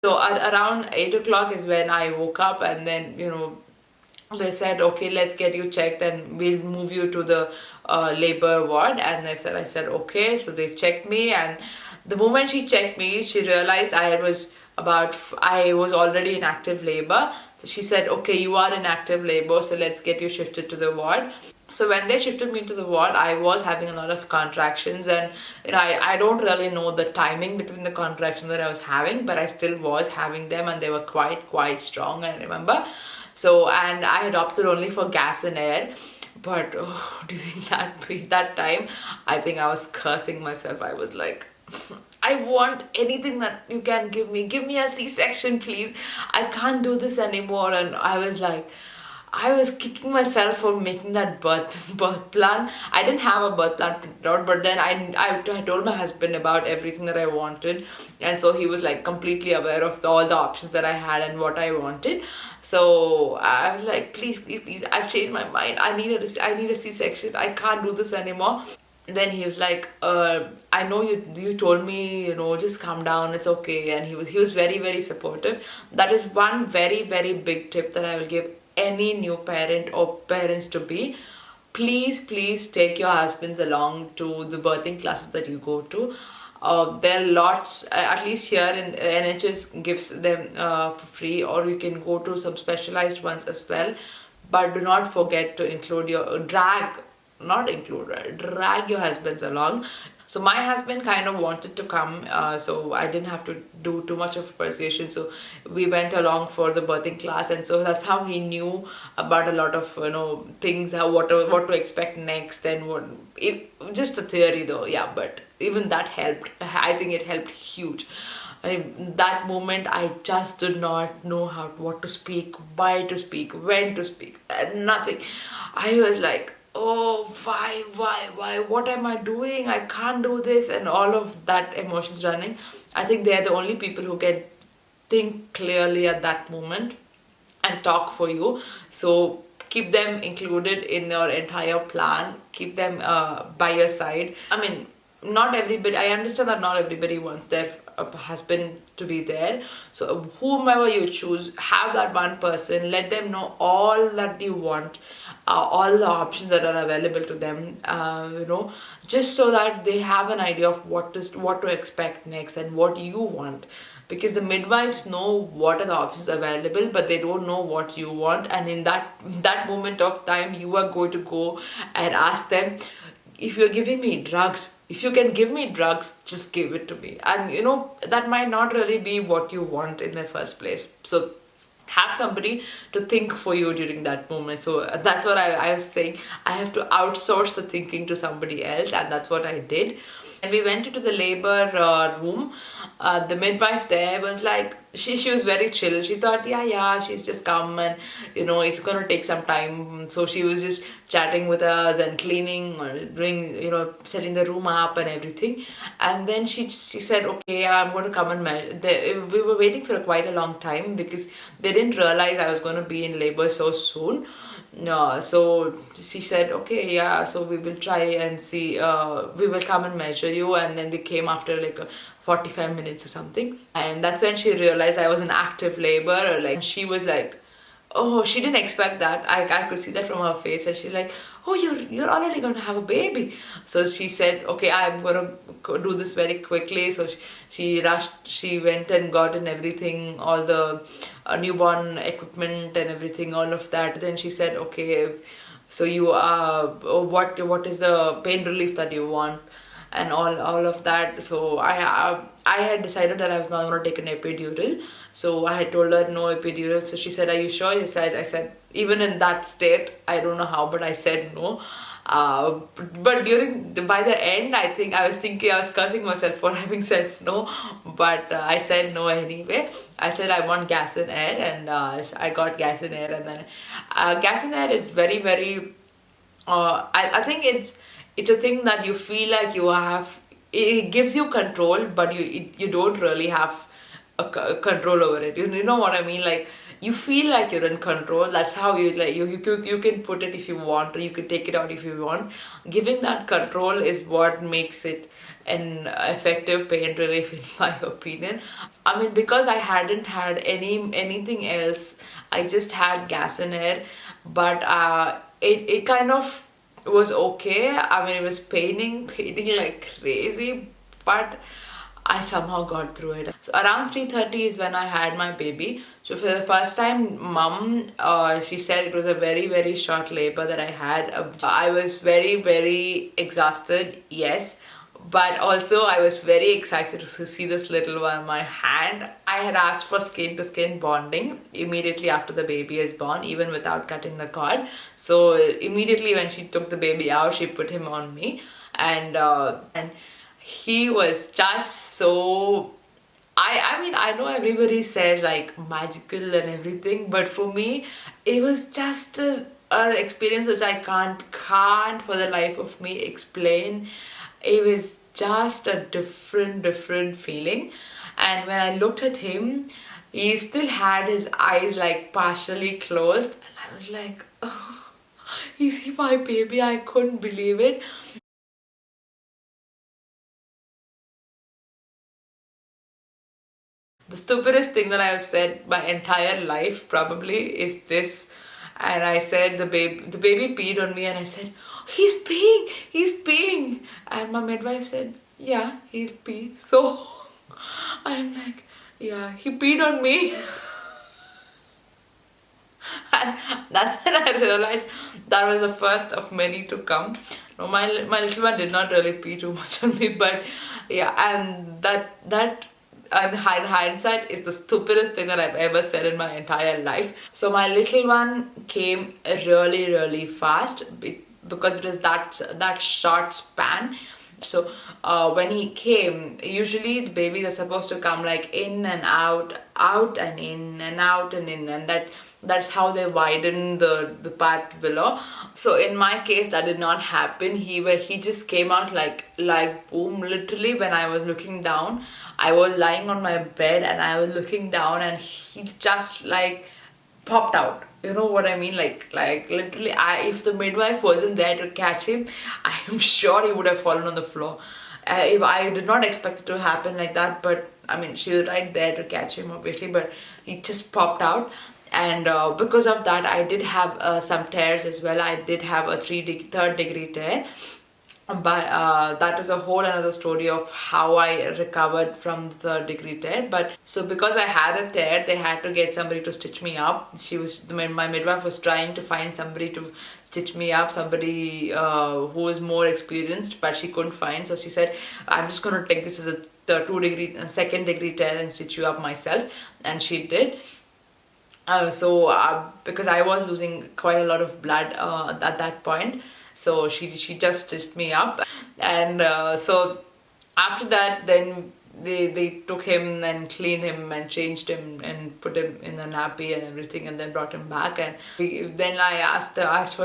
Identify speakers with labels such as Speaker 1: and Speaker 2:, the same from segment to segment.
Speaker 1: So at around 8 o'clock is when I woke up, and then, they said, okay, let's get you checked and we'll move you to the labor ward. And I said, okay. So they checked me, and the moment she checked me, she realized I was already in active labor. So she said, okay, you are in active labor, so let's get you shifted to the ward. So when they shifted me to the ward, I was having a lot of contractions, and I don't really know the timing between the contractions that I was having, but I still was having them, and they were quite strong, I remember. So, and I had opted only for gas and air, but during that time, I think I was cursing myself. I was like, I want anything that you can give me. Give me a C-section, please. I can't do this anymore. And I was like, I was kicking myself for making that birth plan. I didn't have a birth plan printed out, but then I told my husband about everything that I wanted, and so he was like completely aware of all the options that I had and what I wanted. So I was like, please, I've changed my mind. I need a C-section. I can't do this anymore. Then he was like, I know you told me, just calm down, it's okay. And he was very supportive. That is one very big tip that I will give any new parent or parents to be. Please take your husbands along to the birthing classes that you go to. There are lots, at least here in NHS gives them for free, or you can go to some specialized ones as well. But do not forget to include your not include, right? Drag your husbands along. So my husband kind of wanted to come, so I didn't have to do too much of persuasion. So we went along for the birthing class, and so that's how he knew about a lot of things, how what to expect next, and just a theory though, yeah. But even that helped. I think it helped huge. That moment, I just did not know what to speak, why to speak, when to speak, nothing. I was like, oh, why, what am I doing? I can't do this, and all of that emotions running. I think they're the only people who can think clearly at that moment and talk for you. So keep them included in your entire plan. Keep them by your side. I mean, not everybody, I understand that not everybody wants their husband to be there. So whomever you choose, have that one person, let them know all that you want, all the options that are available to them, just so that they have an idea of what to expect next and what you want. Because the midwives know what are the options available, but they don't know what you want. And in that moment of time, you are going to go and ask them, if you're giving me drugs, if you can give me drugs, just give it to me. And that might not really be what you want in the first place. So have somebody to think for you during that moment. So that's what I was saying. I have to outsource the thinking to somebody else, and that's what I did. And we went into the labor room. The midwife there was like, she was very chill. She thought, yeah, she's just come, and it's gonna take some time. So she was just chatting with us and cleaning or doing, setting the room up and everything. And then she said, okay, I'm going to come and measure. We were waiting for quite a long time because they didn't realize I was going to be in labor so soon. No, so she said, okay, yeah, so we will try and see, we will come and measure you. And then they came after like 45 minutes or something. And that's when she realized I was in active labor. Like, she was like, oh, she didn't expect that. I could see that from her face, and she's like, oh, you're already going to have a baby. So she said, okay, I'm going to do this very quickly. So she rushed, she went and got in everything, all the newborn equipment and everything, all of that. Then she said, okay, so you what is the pain relief that you want, and all of that. So I had decided that I was not going to take an epidural. So I had told her no epidural. So she said, are you sure? I said, even in that state, I don't know how, but I said no. But by the end, I think I was cursing myself for having said no, but I said no anyway. I said I want gas and air, and I got gas and air. And then gas and air is very, I think it's a thing that you feel like you have, it gives you control, but you don't really have a control over it. You know what I mean? Like, you feel like you're in control. That's how you like you can put it if you want, or you can take it out if you want. Giving that control is what makes it an effective pain relief, in my opinion. I mean, because I hadn't had anything else, I just had gas and air, but it kind of was okay. I mean, it was paining like crazy, but I somehow got through it. So around 3:30 is when I had my baby. So for the first time, mom, she said it was a very, very short labor that I had. I was very, very exhausted, yes. But also I was very excited to see this little one in my hand. I had asked for skin to skin bonding immediately after the baby is born, even without cutting the cord. So immediately when she took the baby out, she put him on me, and he was just so, I mean, I know everybody says like magical and everything, but for me it was just an experience which I can't for the life of me explain. It was just a different feeling. And when I looked at him, he still had his eyes like partially closed, and I was like, oh, is he my baby? I couldn't believe it. The stupidest thing that I've said my entire life probably is this. And I said the baby peed on me, and I said, he's peeing. And my midwife said, yeah, he's peeing. So I'm like, yeah, he peed on me. And that's when I realized that was the first of many to come. No, my little one did not really pee too much on me, but yeah, and that and in hindsight is the stupidest thing that I've ever said in my entire life. So my little one came really fast because it was that short span. So when he came, usually the babies are supposed to come like in and out and in and out and in, and that's how they widen the part below. So in my case, that did not happen. He just came out like boom. Literally, when I was looking down, I was lying on my bed and I was looking down, and he just like popped out. You know what I mean? Like literally, if the midwife wasn't there to catch him, I am sure he would have fallen on the floor. If I did not expect it to happen like that, but I mean, she was right there to catch him, obviously, but he just popped out. And because of that, I did have some tears as well. I did have a third degree tear, but that is a whole another story of how I recovered from the degree tear. But so because I had a tear, they had to get somebody to stitch me up. My midwife was trying to find somebody to stitch me up, somebody who was more experienced, but she couldn't find. So she said, I'm just going to take this as a second degree tear and stitch you up myself. And she did. Because I was losing quite a lot of blood at that point, so she just stitched me up. And so after that, then they took him and cleaned him and changed him and put him in a nappy and everything, and then brought him back. And then I asked for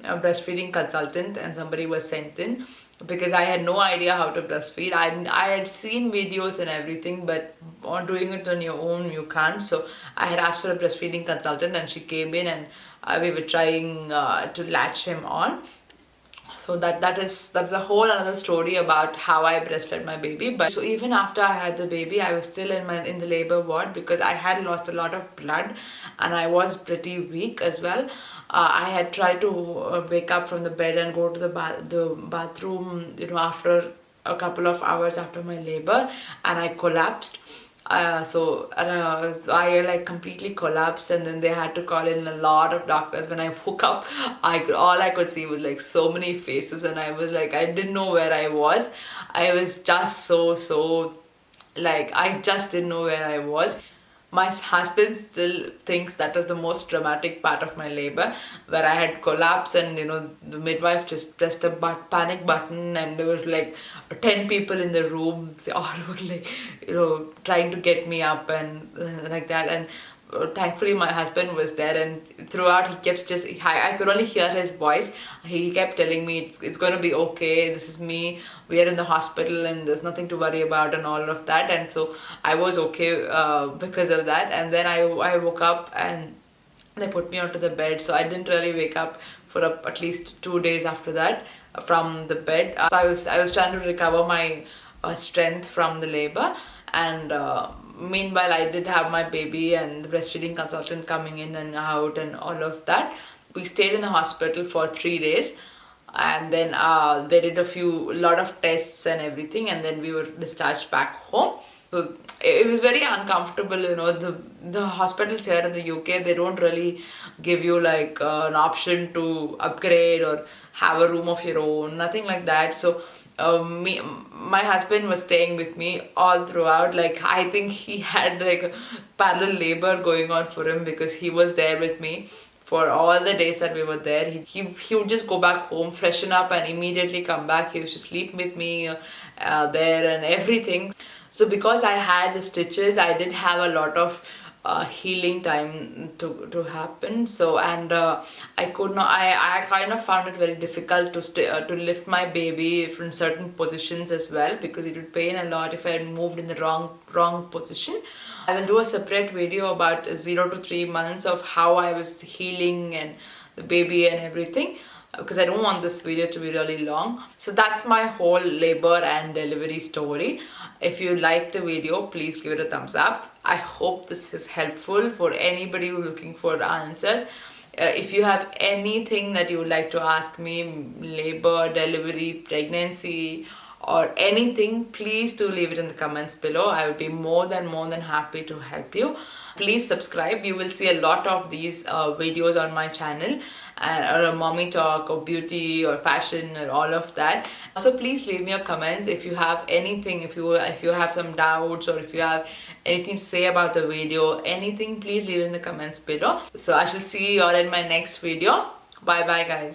Speaker 1: a breastfeeding consultant, and somebody was sent in because I had no idea how to breastfeed. I had seen videos and everything, but on doing it on your own you can't. So I had asked for a breastfeeding consultant, and she came in, and we were trying to latch him on. So that's a whole another story about how I breastfed my baby. But so even after I had the baby, I was still in the labor ward because I had lost a lot of blood, and I was pretty weak as well. I had tried to wake up from the bed and go to the bathroom, after a couple of hours after my labor, and I collapsed. So I like completely collapsed, and then they had to call in a lot of doctors. When I woke up, all I could see was like so many faces, and I was like, I didn't know where I was. I was just so like, I just didn't know where I was. My husband still thinks that was the most dramatic part of my labor, where I had collapsed, and the midwife just pressed a panic button, and there was like 10 people in the room. They all were like trying to get me up and like that. And thankfully my husband was there, and throughout he kept just, I could only hear his voice. He kept telling me it's going to be okay, this is me, we are in the hospital and there's nothing to worry about and all of that. And so I was okay because of that. And then I woke up and they put me onto the bed, so I didn't really wake up for at least 2 days after that from the bed. So I was trying to recover my strength from the labor, and meanwhile I did have my baby and the breastfeeding consultant coming in and out and all of that. We stayed in the hospital for 3 days, and then they did lot of tests and everything, and then we were discharged back home. So it was very uncomfortable, the hospitals here in the UK, they don't really give you like an option to upgrade or have a room of your own, nothing like that. So my husband was staying with me all throughout. Like, I think he had like a parallel labor going on for him, because he was there with me for all the days that we were there. He would just go back home, freshen up, and immediately come back. He used to sleep with me there and everything. So because I had the stitches, I did have a lot of healing time to happen. So, and I could not, I kind of found it very difficult to lift my baby from certain positions as well, because it would pain a lot if I had moved in the wrong position. I will do a separate video about 0 to 3 months of how I was healing and the baby and everything, because I don't want this video to be really long. So that's my whole labor and delivery story. If you liked the video, please give it a thumbs up. I hope this is helpful for anybody who's looking for answers. If you have anything that you would like to ask me, labor, delivery, pregnancy, or anything, please do leave it in the comments below. I would be more than happy to help you. Please subscribe. You will see a lot of these videos on my channel, or a mommy talk or beauty or fashion or all of that. Also, please leave me your comments if you have anything, if you have some doubts, or if you have anything to say about the video, anything, please leave it in the comments below. So I shall see you all in my next video. Bye bye guys.